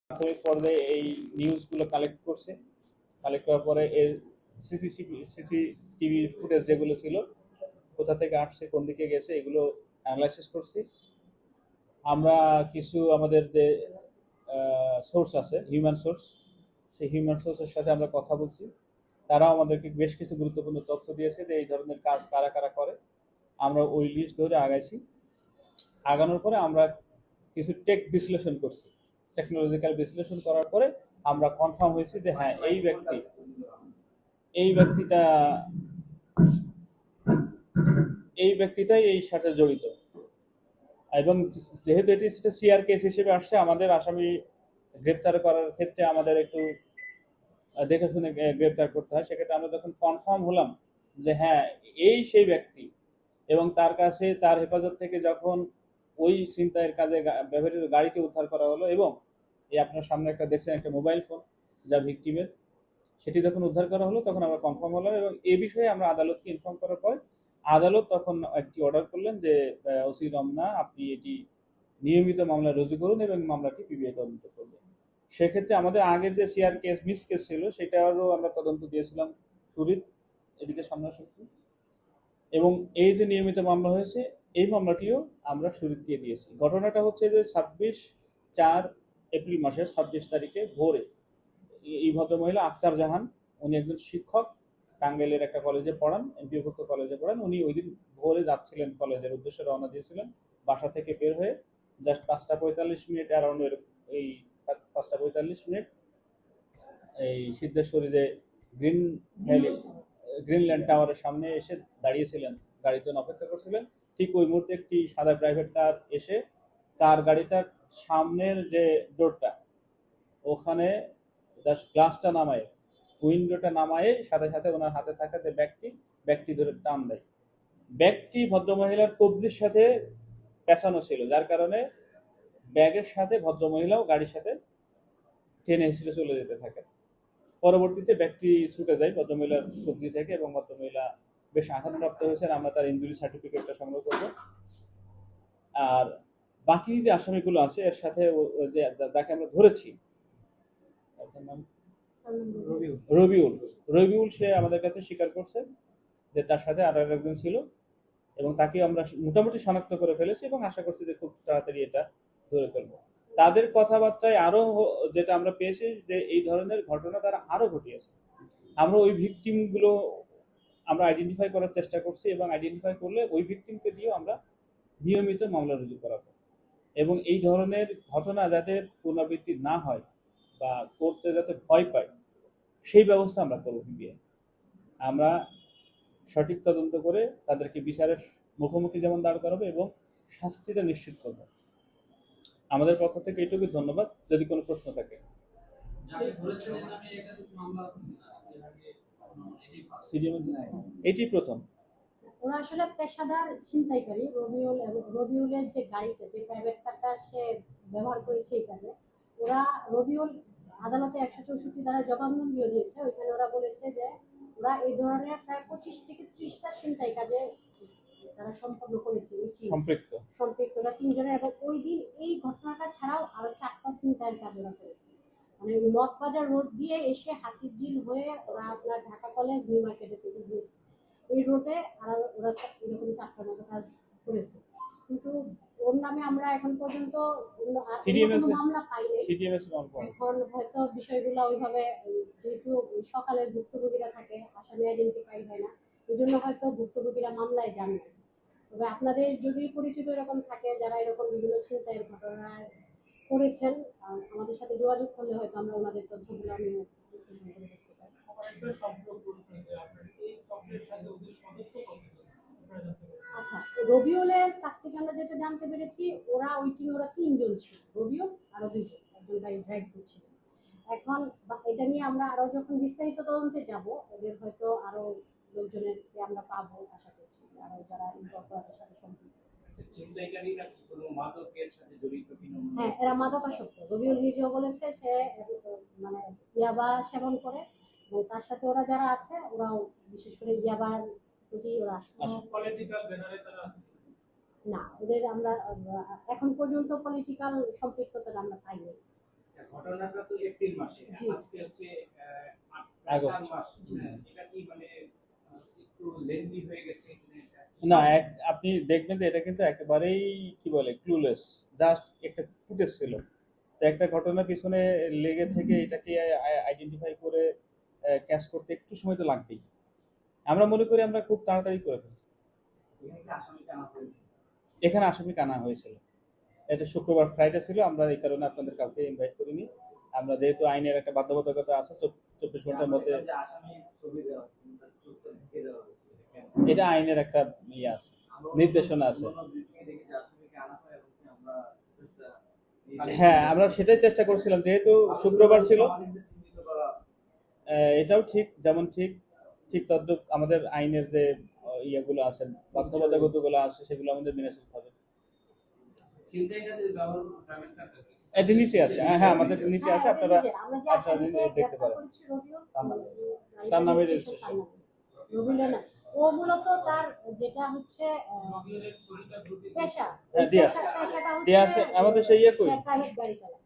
প্রাথমিক পর্যায়ে এই নিউজগুলো কালেক্ট করছে। কালেক্ট করার পরে এর সিসিটিভি ফুটেজ যেগুলো ছিল, কোথা থেকে আসছে, কোন দিকে গেছে, এগুলো অ্যানালাইসিস করছি। আমরা কিছু আমাদের যে সোর্স আছে, হিউম্যান সোর্স, সেই হিউম্যান সোর্সের সাথে আমরা কথা বলছি। তারাও আমাদেরকে বেশ কিছু গুরুত্বপূর্ণ তথ্য দিয়েছে যে এই ধরনের কাজ কারা কারা করে। আমরা ওই লিস্ট ধরে আগাইছি। আগানোর পরে আমরা কিছু টেক বিশ্লেষণ করছি। টেকনোলজিক্যাল বিশ্লেষণ করার পরে আমরা কনফার্ম হয়েছি যে হ্যাঁ, এই ব্যক্তিটাই এই সাথে জড়িত। এবং যেহেতু এটি সেটা সিআর কেস হিসেবে আসছে, আমাদের আসামি গ্রেপ্তার করার ক্ষেত্রে আমাদের একটু দেখে শুনে গ্রেপ্তার করতে হয়। সেক্ষেত্রে আমরা যখন কনফার্ম হলাম যে হ্যাঁ, এই সেই ব্যক্তি, এবং তার কাছে তার হেফাজত থেকে যখন ওই ছিনতাইয়ের কাজে ব্যবহৃত গাড়িকে উদ্ধার করা হলো, এবং এই আপনার সামনে একটা দেখছেন একটা মোবাইল ফোন যা ভিকটিমের, সেটি যখন উদ্ধার করা হলো তখন আমরা কনফার্ম হলাম। এবং এ বিষয়ে আমরা আদালতকে ইনফর্ম করার পর আদালত তখন একটি অর্ডার করলেন যে ওসি রমনা, আপনি এটি নিয়মিত মামলা রুজু করুন এবং মামলাটি পিবিআই তদন্ত করবেন। সেক্ষেত্রে আমাদের আগের যে সিআর কেস মিস কেস ছিল সেটারও আমরা তদন্ত দিয়েছিলাম সুরিত, এদিকে সামনে আসুন। এবং এই যে নিয়মিত মামলা হয়েছে, এই মামলাটিও আমরা সুরিতকে দিয়েছি। ঘটনাটা হচ্ছে যে 4 এপ্রিল মাসের 26 তারিখে ভোরে এই ভদ্রমহিলা আক্তার জাহান, উনি একজন শিক্ষক, টাঙ্গাইলের একটা কলেজে পড়ান, এমপিওভুক্ত কলেজে পড়ান। উনি ওই দিন ভোরে যাচ্ছিলেন কলেজের উদ্দেশ্যে, রওনা দিয়েছিলেন। বাসা থেকে বের হয়ে জাস্ট 5টা 45 মিনিট অ্যারাউন্ড, এই 5টা 45 মিনিট এই সিদ্ধেশ্বরী যে গ্রিন ভ্যালি গ্রিনল্যান্ড টাওয়ারের সামনে এসে দাঁড়িয়েছিলেন, গাড়ির জন্য অপেক্ষা করছিলেন। ঠিক ওই মুহূর্তে একটি সাদা প্রাইভেট কার এসে কার গাড়িটার সামনের যে ডোরটা, ওখানে জাস্ট গ্লাসটা নামায়, উইন্ডোটা নামায় সাথে সাথে ওনার হাতে থাকা যে ব্যাগটি ধরে টান দেয়। ব্যাগটি ভদ্রমহিলার কবজির সাথে পেঁচানো ছিল, যার কারণে ব্যাগের সাথে ভদ্রমহিলাও গাড়ির সাথে টেনে হিসেবে চলে যেতে থাকেন। পরবর্তীতে ব্যক্তি ছুটে যায় ভদ্রমহিলার কবজি থেকে এবং ভদ্রমহিলা বেশ আঘাতপ্রাপ্ত হয়েছেন। আমরা তার ইনজুরি সার্টিফিকেটটা সংগ্রহ করব। আর বাকি যে আসামিগুলো আছে এর সাথে যে যাকে আমরা ধরেছি, রবিউল রবিউল সে আমাদের কাছে স্বীকার করছে যে তার সাথে আরো একজন ছিল, এবং তাকে আমরা মোটামুটি শনাক্ত করে ফেলেছি এবং আশা করছি যে খুব তাড়াতাড়ি এটা ধরে ফেলবো। তাদের কথাবার্তায় আরো যেটা আমরা পেয়েছি যে এই ধরনের ঘটনা তারা আরো ঘটিয়েছে। আমরা ওই ভিকটিমগুলো আমরা আইডেন্টিফাই করার চেষ্টা করছি, এবং আইডেন্টিফাই করলে ওই ভিকটিমকে দিয়েও আমরা নিয়মিত মামলা রুজু করাবো। এবং এই ধরনের ঘটনা যাতে পুনরাবৃত্তি না হয় বা করতে যাতে ভয় পায়, সেই ব্যবস্থা আমরা করবো। আমরা সঠিক তদন্ত করে তাদেরকে বিচারের মুখোমুখি যেমন দাঁড় করাবো এবং শাস্তিটা নিশ্চিত করবো। আমাদের পক্ষ থেকে এইটুকু। ধন্যবাদ। যদি কোনো প্রশ্ন থাকে। এটি প্রথম। ওরা আসলে পেশাদার ছিনতাইকারী রবিউল, এবং রবিউলের যে গাড়িটা, যে প্রাইভেট কারটা সে ব্যবহার করেছে এই কাজে, ওরা রবিউল আদালতে 164 ধারা জবানবন্দিও দিয়েছে। ওইখানে ওরা বলেছে যে ওরা এই ধরনের প্রায় 25 থেকে 30টা ছিনতাই কাজে তারা সম্পন্ন করেছে, সম্পৃক্ত ওরা 3 জনের। এবং ওই দিন এই ঘটনাটা ছাড়াও আরো 4টা ছিনতাইয়ের কাজ ওরা করেছে। মানে মগবাজার রোড দিয়ে এসে হাতিরঝিল হয়ে ওরা আপনার ঢাকা কলেজ নিউ মার্কেটে তৈরি হয়েছে। এই রোডে আর ওরা এরকম 4টা মতো কাজ করেছে। কিন্তু ওর নামে আমরা এখন পর্যন্ত মামলা পাইনি। এখন হয়তো বিষয়গুলো ওইভাবে, যেহেতু সকালের ভুক্তভোগীরা থাকে, আসামি আইডেন্টিফাই হয় না, এই জন্য হয়তো ভুক্তভোগীরা মামলায় যান না। তবে আপনাদের যদি পরিচিত এরকম থাকে যারা এরকম বিভিন্ন ছিনতাইয়ের ঘটনা করেছেন, আমাদের সাথে যোগাযোগ করলে হয়তো আমরা ওনাদের তথ্যগুলো আমি বিশ্লেষণ করে দেখতে পারি। আচ্ছা, রবিউলের কাছ থেকে আমরা যেটা জানতে পেরেছি, ওরা ওই টিমে ওরা 3 জন ছিল, রবিউল আরো 2 জন, একজন গাড়ি ড্রাইভ করছিল। এখন এটা নিয়ে আমরা আরো যখন বিস্তারিত তদন্তে যাব, ওদের হয়তো আরো লোকজনের আমরা পাবো আশা করছি, আরো যারা এই অপরাধের সাথে সম্পৃক্ত। হ্যাঁ, এরা মাদকাসক্ত। রবিউল নিজেও বলেছে সে মানে ইয়াবা সেবন করে, এবং তার সাথে ওরা যারা আছে ওরাও বিশেষ করে ইয়াবার প্রতি ওরা না, ওদের আমরা এখন পর্যন্ত পলিটিক্যাল সম্পৃক্ততা আমরা পাইনি। আচ্ছা, ঘটনাটা তো এপ্রিল মাসে, জি। আজকে হচ্ছে আগস্ট। 4 মাস। হ্যাঁ, এটা কি মানে একটু লেন্দি হয়ে গেছে মানে না, আপনি দেখবেন যে এটা কিন্তু একেবারেই কি বলে ক্লুলেস, জাস্ট একটা ফুটেজ ছিল। তো একটা ঘটনার পিছনে লেগে থেকে এটাকে আইডেন্টিফাই করে ক্যাচ করতে একটু সময় তো লাগবেই। আমরা মনে করি আমরা খুব তাড়াতাড়ি করে ফেলছি। এখানে কি আসামিকে আনা হয়েছে? এখানে আসামি আনা হয়েছিল, এটা শুক্রবার ফ্রাইডে ছিল, আমরা এই কারণে আপনাদের কাউকে ইনভাইট করিনি। আমরা যেহেতু আইনের একটা বাধ্যবাধকতা আছে 24 ঘন্টার মধ্যে, যে আসামি ছবি দেওয়া হচ্ছে, তার চোখটা ঢেকে দেওয়া হয়েছে, কেন? এটা আইনের একটা ইয়ে আছে, নির্দেশনা আছে। অন্য ব্রিফিংয়ে দেখি যে আসামিকে আনা হয় এবং আমরা চেষ্টা হ্যাঁ, আমরা সেটাই চেষ্টা করছিলাম, যেহেতু শুক্রবার ছিল। সামাজিকদের চিহ্নিত করা। এটাও ঠিক, যেমন ঠিক ঠিক তদ্রুপ আমাদের আইনের যে ইয়েগুলো আছে, বাধ্যবাধকতাগুলো আছে, সেগুলো আমাদের মেনে চলতে হবে। ছিনতাইকারীদের ব্যবহার গ্রামীণ কার্ডটা কি? এটা নিচে আছে, হ্যাঁ আমাদের নিচে আছে, হ্যাঁ, আপনারা আমরা যে আপনারা আসামিকে দেখতে গ্রেফতার পারেন। করেছি রবিউল, তার নামে রেজিস্ট্রেশন registration। রবিউলের না, ও মূলত তার যেটা হচ্ছে রবিউলের ছবিটা গ্রুপে পেশা, হ্যাঁ, দিয়ে আছে। পেশাটা দিয়ে আছে, হচ্ছে আমাদের সেই ইয়ে কই? সে প্রাইভেট গাড়ি চালায়।